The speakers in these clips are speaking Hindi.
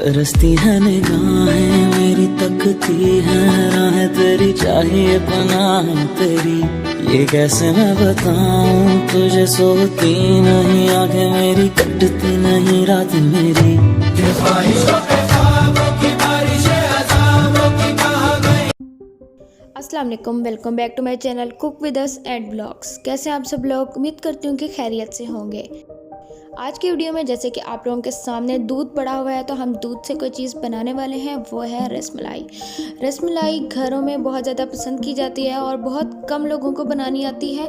तरसती है निगाहें मेरी, तकती है राहें तेरी, चाहिए पनाह तेरी। ये कैसे मैं बताऊं तुझे, सोती नहीं आंखें मेरी, कटती नहीं रात मेरी। अस्सलाम वालेकुम, welcome back to my channel cook with us and blogs. कैसे आप सब लोग? उम्मीद करती हूँ कि खैरियत से होंगे। आज की वीडियो में जैसे कि आप लोगों के सामने दूध पड़ा हुआ है, तो हम दूध से कोई चीज़ बनाने वाले हैं, वो है रसमलाई। रसमलाई घरों में बहुत ज़्यादा पसंद की जाती है और बहुत कम लोगों को बनानी आती है,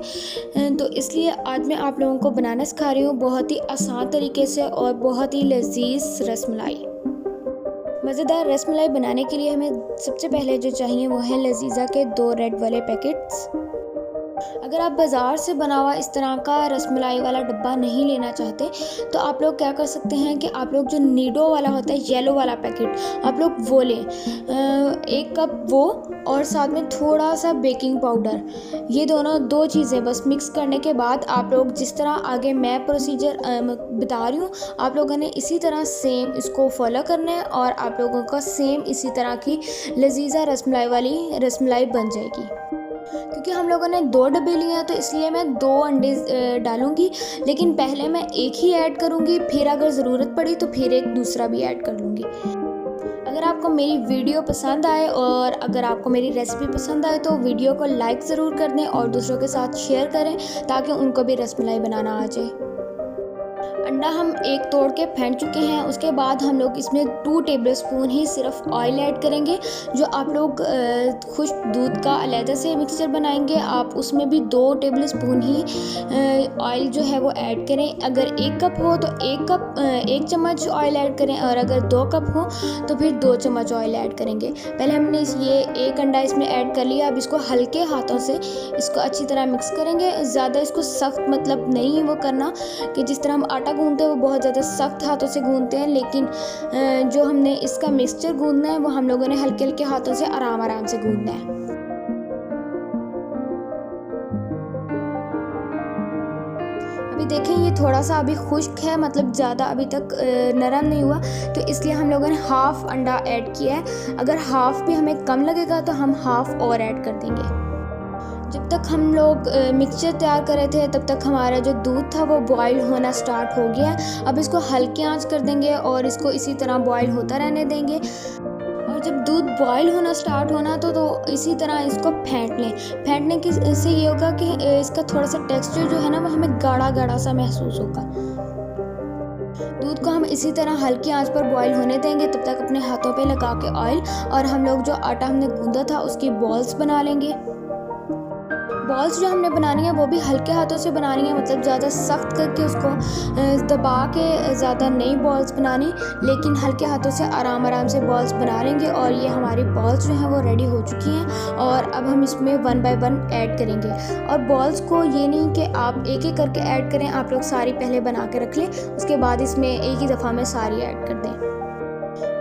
तो इसलिए आज मैं आप लोगों को बनाना सिखा रही हूँ बहुत ही आसान तरीके से और बहुत ही लजीज रसमलाई। मज़ेदार रसमलाई बनाने के लिए हमें सबसे पहले जो चाहिए वो है लजीज़ा के 2 रेड वाले पैकेट्स। अगर आप बाज़ार से बना हुआ इस तरह का रसमलाई वाला डब्बा नहीं लेना चाहते, तो आप लोग क्या कर सकते हैं कि आप लोग जो नीडो वाला होता है, येलो वाला पैकेट, आप लोग वो लें। 1 कप वो और साथ में थोड़ा सा बेकिंग पाउडर, ये दोनों 2 चीज़ें बस मिक्स करने के बाद आप लोग जिस तरह आगे मैं प्रोसीजर बता रही हूँ, आप लोगों ने इसी तरह सेम इसको फॉलो करना है और आप लोगों का सेम इसी तरह की लजीज़ा रसमलाई वाली रसमलाई बन जाएगी। क्योंकि हम लोगों ने 2 डब्बे लिए हैं, तो इसलिए मैं 2 अंडे डालूंगी, लेकिन पहले मैं एक ही ऐड करूंगी, फिर अगर ज़रूरत पड़ी तो फिर एक दूसरा भी ऐड कर लूँगी। अगर आपको मेरी वीडियो पसंद आए और अगर आपको मेरी रेसिपी पसंद आए, तो वीडियो को लाइक ज़रूर कर दें और दूसरों के साथ शेयर करें ताकि उनको भी रसमलाई बनाना आ जाए। अंडा हम 1 तोड़ के फेंट चुके हैं। उसके बाद हम लोग इसमें 2 टेबलस्पून ही सिर्फ ऑयल ऐड करेंगे। जो आप लोग खुश्क दूध का अलहदा से मिक्सचर बनाएंगे, आप उसमें भी 2 टेबलस्पून ही ऑयल जो है वो ऐड करें। अगर 1 कप हो तो 1 चम्मच ऑयल ऐड करें, और अगर 2 कप हो तो फिर 2 चम्मच ऑयल ऐड करेंगे। पहले हमने ये 1 अंडा इसमें ऐड कर लिया। अब इसको हल्के हाथों से इसको अच्छी तरह मिक्स करेंगे। ज़्यादा इसको सख्त मतलब नहीं वो करना कि जिस तरह हम आटा गूंदते हैं वो बहुत ज़्यादा सख्त हाथों से गूंदते हैं, लेकिन जो हमने इसका मिक्सचर गूंदना है वो हम लोगों ने हल्के हल्के हाथों से आराम से गूंदना है। अभी देखें ये थोड़ा सा अभी खुश्क है, मतलब ज़्यादा अभी तक नरम नहीं हुआ, तो इसलिए हम लोगों ने हाफ़ अंडा ऐड किया है। अगर हाफ़ भी हमें कम लगेगा तो हम हाफ़ और ऐड कर देंगे। जब तक हम लोग मिक्सचर तैयार कर रहे थे, तब तक हमारा जो दूध था वो बॉईल होना स्टार्ट हो गया। अब इसको हल्की आंच कर देंगे और इसको इसी तरह बॉईल होता रहने देंगे। और जब दूध बॉईल होना स्टार्ट होना तो इसी तरह इसको फेंट लें। फेंटने की से ये होगा कि इसका थोड़ा सा टेक्सचर जो है ना, वो हमें गाढ़ा गाढ़ा सा महसूस होगा। दूध को हम इसी तरह हल्की आंच पर बॉईल होने देंगे, तब तक अपने हाथों पे लगा के ऑयल, और हम लोग जो आटा हमने गूंदा था उसकी बॉल्स बना लेंगे। बॉल्स जो हमने बनानी है वो भी हल्के हाथों से बनानी है, मतलब ज़्यादा सख्त करके उसको दबा के ज़्यादा नहीं बॉल्स बनानी, लेकिन हल्के हाथों से आराम से बॉल्स बना लेंगे। और ये हमारी बॉल्स जो हैं वो रेडी हो चुकी हैं, और अब हम इसमें 1 बाय 1 ऐड करेंगे। और बॉल्स को ये नहीं कि आप एक एक करके ऐड करें, आप लोग सारी पहले बना के रख लें, उसके बाद इसमें एक ही दफ़ा में सारी ऐड कर दें।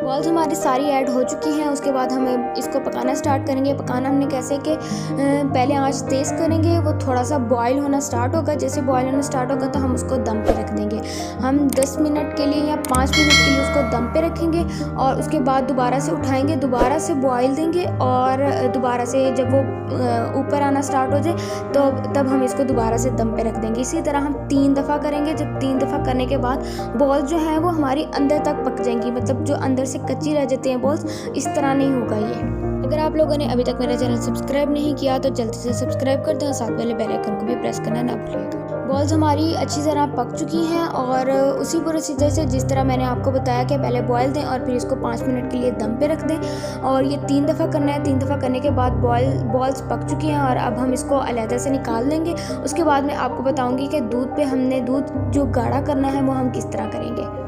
बॉल्स हमारी सारी ऐड हो चुकी हैं। उसके बाद हम इसको पकाना स्टार्ट करेंगे। पकाना हमने कैसे कि पहले आंच तेज़ करेंगे, वो थोड़ा सा बॉईल होना स्टार्ट होगा। जैसे बॉईल होना स्टार्ट होगा तो हम उसको दम पे रख देंगे। हम 10 मिनट के लिए या 5 मिनट के लिए उसको दम पे रखेंगे, और उसके बाद दोबारा से उठाएंगे, दोबारा से बॉईल देंगे, और दोबारा से जब वो ऊपर आना स्टार्ट हो जाए तो तब हम इसको दोबारा से दम पे रख देंगे। इसी तरह हम 3 दफ़ा करेंगे। जब 3 दफ़ा करने के बाद बॉल जो है वो हमारी अंदर तक पक जाएंगी, मतलब जो अंदर से कच्ची रह जाती हैं बॉल्स, इस तरह नहीं होगा ये। अगर आप लोगों ने अभी तक मेरा चैनल सब्सक्राइब नहीं किया तो जल्दी से सब्सक्राइब कर दें और साथ वाले बेल आइकन को भी प्रेस करना ना भूलिएगा। बॉल्स हमारी अच्छी तरह पक चुकी हैं, और उसी प्रोसीजर से जिस तरह मैंने आपको बताया कि पहले बॉयल दें और फिर इसको 5 मिनट के लिए दम पे रख दें, और ये 3 दफ़ा करना है। 3 दफ़ा करने के बाद बॉल्स पक चुकी हैं, और अब हम इसको अलहदा से निकाल देंगे। उसके बाद मैं आपको बताऊँगी कि दूध पे हमने दूध जो गाढ़ा करना है वो हम किस तरह करेंगे।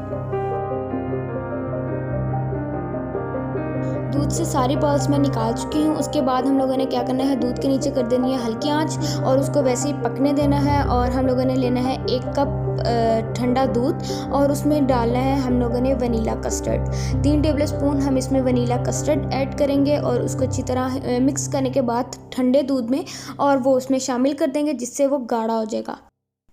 दूध से सारी बॉल्स मैं निकाल चुकी हूँ। उसके बाद हम लोगों ने क्या करना है, दूध के नीचे कर देनी है हल्की आंच, और उसको वैसे ही पकने देना है। और हम लोगों ने लेना है 1 कप ठंडा दूध, और उसमें डालना है हम लोगों ने वनीला कस्टर्ड। 3 टेबलस्पून हम इसमें वनीला कस्टर्ड ऐड करेंगे, और उसको अच्छी तरह मिक्स करने के बाद ठंडे दूध में और वो उसमें शामिल कर देंगे, जिससे वो गाढ़ा हो जाएगा।